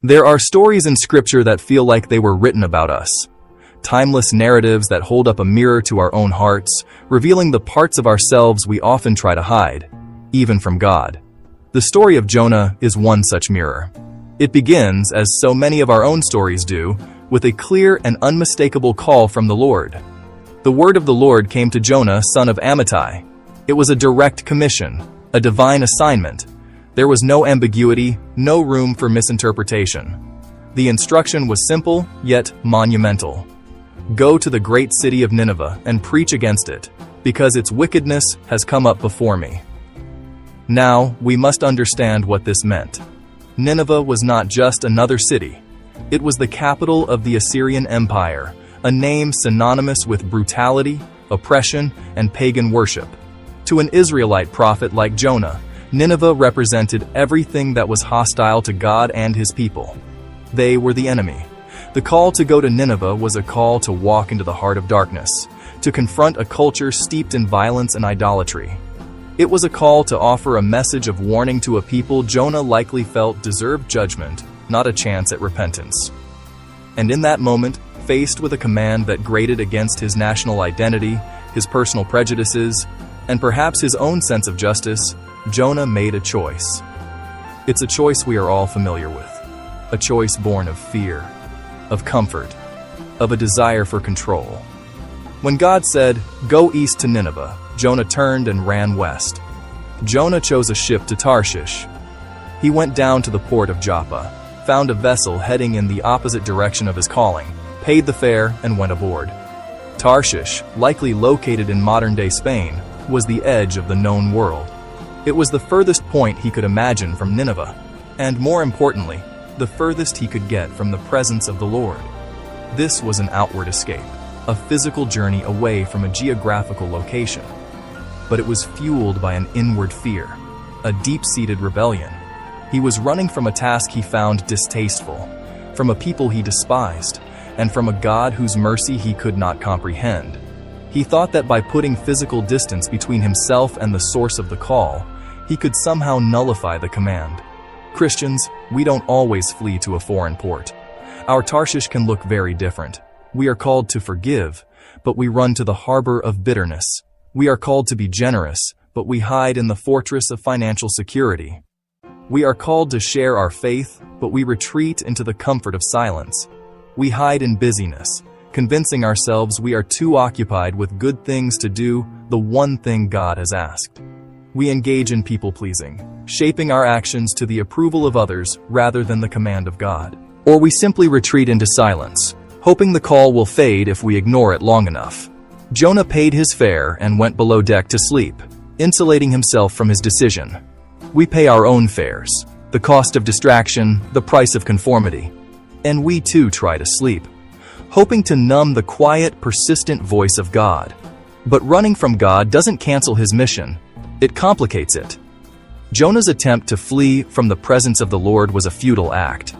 There are stories in Scripture that feel like they were written about us. Timeless narratives that hold up a mirror to our own hearts, revealing the parts of ourselves we often try to hide, even from God. The story of Jonah is one such mirror. It begins, as so many of our own stories do, with a clear and unmistakable call from the Lord. The word of the Lord came to Jonah, son of Amittai. It was a direct commission, a divine assignment. There was no ambiguity, no room for misinterpretation. The instruction was simple, yet monumental. Go to the great city of Nineveh and preach against it, because its wickedness has come up before me. Now, we must understand what this meant. Nineveh was not just another city. It was the capital of the Assyrian Empire, a name synonymous with brutality, oppression, and pagan worship. To an Israelite prophet like Jonah, Nineveh represented everything that was hostile to God and His people. They were the enemy. The call to go to Nineveh was a call to walk into the heart of darkness, to confront a culture steeped in violence and idolatry. It was a call to offer a message of warning to a people Jonah likely felt deserved judgment, not a chance at repentance. And in that moment, faced with a command that grated against his national identity, his personal prejudices, and perhaps his own sense of justice, Jonah made a choice. It's a choice we are all familiar with, a choice born of fear, of comfort, of a desire for control. When God said, "Go east to Nineveh," Jonah turned and ran west. Jonah chose a ship to Tarshish. He went down to the port of Joppa, found a vessel heading in the opposite direction of his calling, paid the fare, and went aboard. Tarshish, likely located in modern-day Spain, was the edge of the known world. It was the furthest point he could imagine from Nineveh, and more importantly, the furthest he could get from the presence of the Lord. This was an outward escape, a physical journey away from a geographical location. But it was fueled by an inward fear, a deep-seated rebellion. He was running from a task he found distasteful, from a people he despised, and from a God whose mercy he could not comprehend. He thought that by putting physical distance between himself and the source of the call, he could somehow nullify the command. Christians, we don't always flee to a foreign port. Our Tarshish can look very different. We are called to forgive, but we run to the harbor of bitterness. We are called to be generous, but we hide in the fortress of financial security. We are called to share our faith, but we retreat into the comfort of silence. We hide in busyness, convincing ourselves we are too occupied with good things to do the one thing God has asked. We engage in people-pleasing, shaping our actions to the approval of others rather than the command of God. Or we simply retreat into silence, hoping the call will fade if we ignore it long enough. Jonah paid his fare and went below deck to sleep, insulating himself from his decision. We pay our own fares, the cost of distraction, the price of conformity. And we too try to sleep, hoping to numb the quiet, persistent voice of God. But running from God doesn't cancel His mission. It complicates it. Jonah's attempt to flee from the presence of the Lord was a futile act.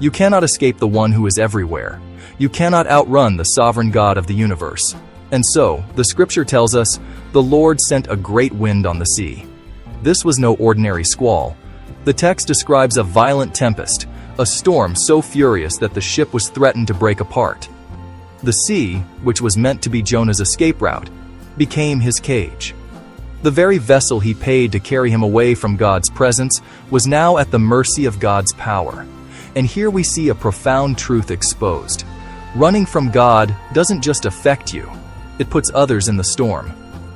You cannot escape the one who is everywhere. You cannot outrun the sovereign God of the universe. And so, the scripture tells us, the Lord sent a great wind on the sea. This was no ordinary squall. The text describes a violent tempest, a storm so furious that the ship was threatened to break apart. The sea, which was meant to be Jonah's escape route, became his cage. The very vessel he paid to carry him away from God's presence was now at the mercy of God's power. And here we see a profound truth exposed. Running from God doesn't just affect you. It puts others in the storm.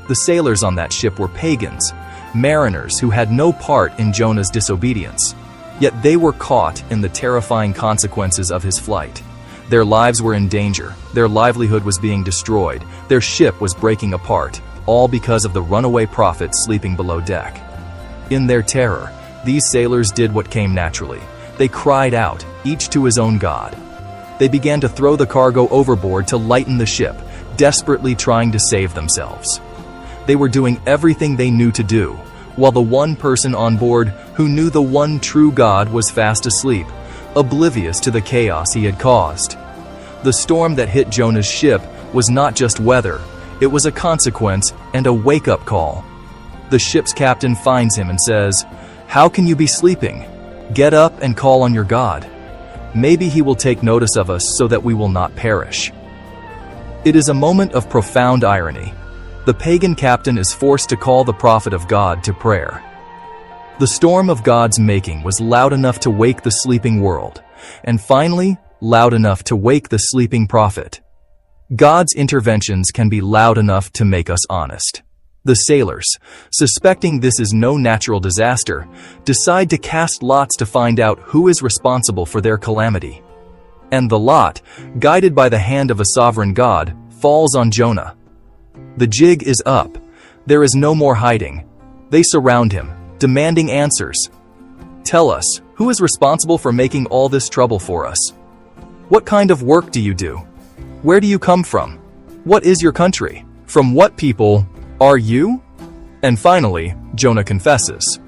The sailors on that ship were pagans, mariners who had no part in Jonah's disobedience. Yet they were caught in the terrifying consequences of his flight. Their lives were in danger, their livelihood was being destroyed, their ship was breaking apart, all because of the runaway prophet sleeping below deck. In their terror, these sailors did what came naturally. They cried out, each to his own God. They began to throw the cargo overboard to lighten the ship, desperately trying to save themselves. They were doing everything they knew to do, while the one person on board who knew the one true God was fast asleep, oblivious to the chaos he had caused. The storm that hit Jonah's ship was not just weather, it was a consequence and a wake-up call. The ship's captain finds him and says, "How can you be sleeping? Get up and call on your God." Maybe he will take notice of us so that we will not perish. It is a moment of profound irony. The pagan captain is forced to call the prophet of God to prayer. The storm of God's making was loud enough to wake the sleeping world, and finally, loud enough to wake the sleeping prophet. God's interventions can be loud enough to make us honest. The sailors, suspecting this is no natural disaster, decide to cast lots to find out who is responsible for their calamity. And the lot, guided by the hand of a sovereign God, falls on Jonah. The jig is up. There is no more hiding. They surround him, demanding answers. Tell us, who is responsible for making all this trouble for us? What kind of work do you do? Where do you come from? What is your country? From what people are you? And finally, Jonah confesses.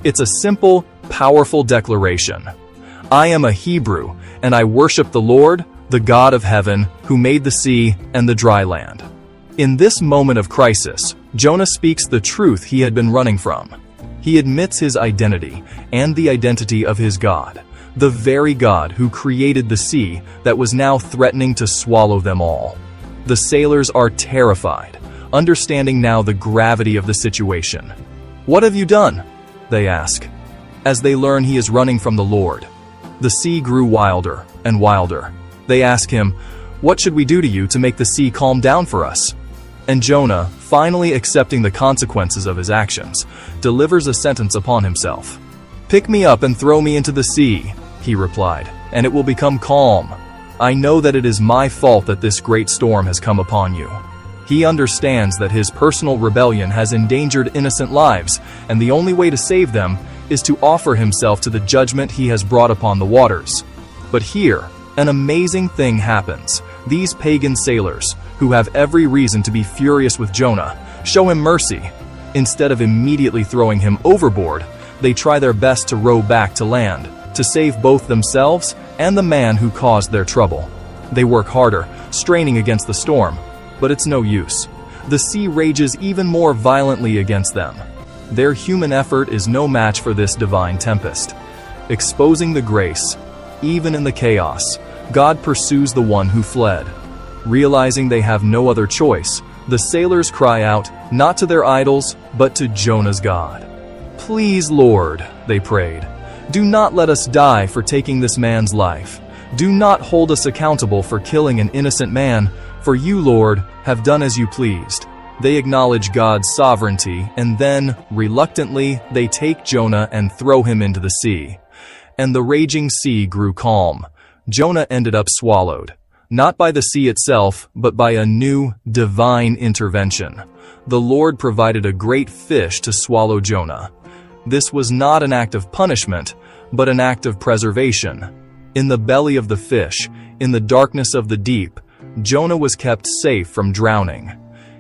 It's a simple, powerful declaration. I am a Hebrew, and I worship the Lord, the God of heaven, who made the sea and the dry land. In this moment of crisis, Jonah speaks the truth he had been running from. He admits his identity and the identity of his God, the very God who created the sea that was now threatening to swallow them all. The sailors are terrified, understanding now the gravity of the situation. What have you done? They ask, as they learn he is running from the Lord. The sea grew wilder and wilder. They ask him, what should we do to you to make the sea calm down for us? And Jonah, finally accepting the consequences of his actions, delivers a sentence upon himself. Pick me up and throw me into the sea, he replied, and it will become calm. I know that it is my fault that this great storm has come upon you. He understands that his personal rebellion has endangered innocent lives, and the only way to save them is to offer himself to the judgment he has brought upon the waters. But here, an amazing thing happens. These pagan sailors, who have every reason to be furious with Jonah, show him mercy. Instead of immediately throwing him overboard, they try their best to row back to land, to save both themselves and the man who caused their trouble. They work harder, straining against the storm, but it's no use. The sea rages even more violently against them. Their human effort is no match for this divine tempest. Exposing the grace, even in the chaos, God pursues the one who fled. Realizing they have no other choice, the sailors cry out, not to their idols, but to Jonah's God. Please, Lord, they prayed, do not let us die for taking this man's life. Do not hold us accountable for killing an innocent man, for you, Lord, have done as you pleased. They acknowledge God's sovereignty, and then, reluctantly, they take Jonah and throw him into the sea. And the raging sea grew calm. Jonah ended up swallowed, not by the sea itself, but by a new, divine intervention. The Lord provided a great fish to swallow Jonah. This was not an act of punishment, but an act of preservation. In the belly of the fish, in the darkness of the deep, Jonah was kept safe from drowning.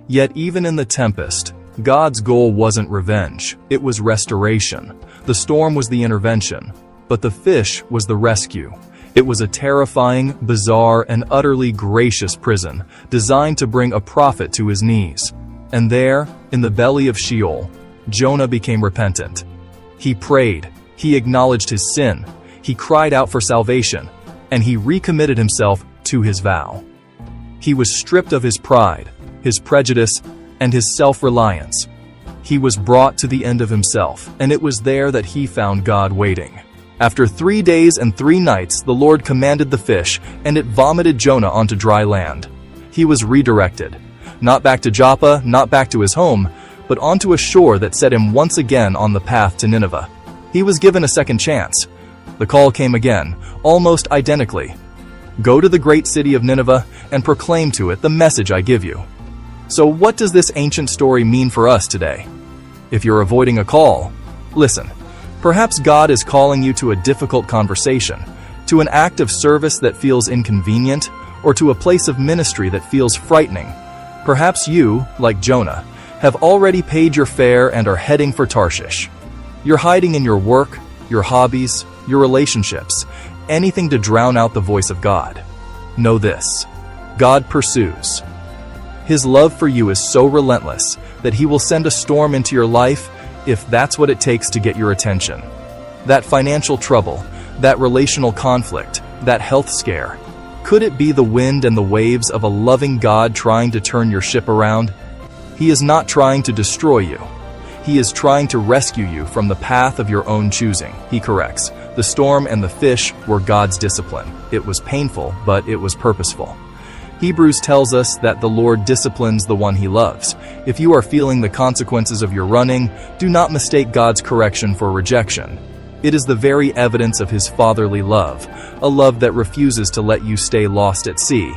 Yet even in the tempest, God's goal wasn't revenge, it was restoration. The storm was the intervention, but the fish was the rescue. It was a terrifying, bizarre, and utterly gracious prison, designed to bring a prophet to his knees. And there, in the belly of Sheol, Jonah became repentant. He prayed, he acknowledged his sin, he cried out for salvation, and he recommitted himself to his vow. He was stripped of his pride, his prejudice, and his self-reliance. He was brought to the end of himself, and it was there that he found God waiting. After 3 days and 3 nights, the Lord commanded the fish, and it vomited Jonah onto dry land. He was redirected, not back to Joppa, not back to his home, but onto a shore that set him once again on the path to Nineveh. He was given a second chance. The call came again, almost identically. Go to the great city of Nineveh and proclaim to it the message I give you. So what does this ancient story mean for us today? If you're avoiding a call, listen. Perhaps God is calling you to a difficult conversation, to an act of service that feels inconvenient, or to a place of ministry that feels frightening. Perhaps you, like Jonah, have already paid your fare and are heading for Tarshish. You're hiding in your work, your hobbies, your relationships, anything to drown out the voice of God. Know this: God pursues. His love for you is so relentless that He will send a storm into your life if that's what it takes to get your attention. That financial trouble, that relational conflict, That health scare? Could it be the wind and the waves of a loving God trying to turn your ship around? He is not trying to destroy you. He is trying to rescue you from the path of your own choosing. He corrects. The storm and the fish were God's discipline. It was painful, but it was purposeful. Hebrews tells us that the Lord disciplines the one he loves. If you are feeling the consequences of your running, do not mistake God's correction for rejection. It is the very evidence of his fatherly love, a love that refuses to let you stay lost at sea.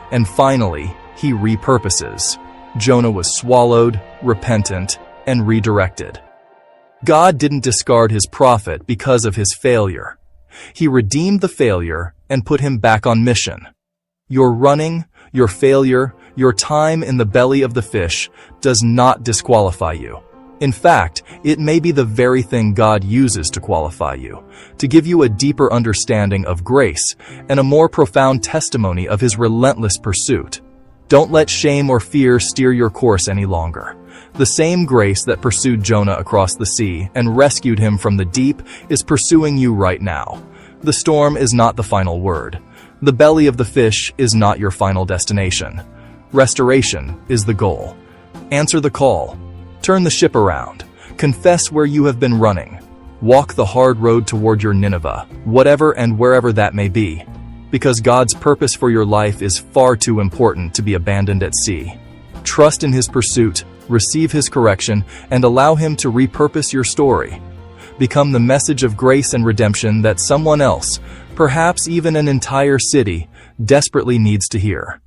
And finally, he repurposes. Jonah was swallowed, repentant, and redirected. God didn't discard his prophet because of his failure. He redeemed the failure and put him back on mission. Your running, your failure, your time in the belly of the fish does not disqualify you. In fact, it may be the very thing God uses to qualify you, to give you a deeper understanding of grace and a more profound testimony of his relentless pursuit. Don't let shame or fear steer your course any longer. The same grace that pursued Jonah across the sea and rescued him from the deep is pursuing you right now. The storm is not the final word. The belly of the fish is not your final destination. Restoration is the goal. Answer the call. Turn the ship around. Confess where you have been running. Walk the hard road toward your Nineveh, whatever and wherever that may be. Because God's purpose for your life is far too important to be abandoned at sea. Trust in his pursuit, receive his correction, and allow him to repurpose your story. Become the message of grace and redemption that someone else, perhaps even an entire city, desperately needs to hear.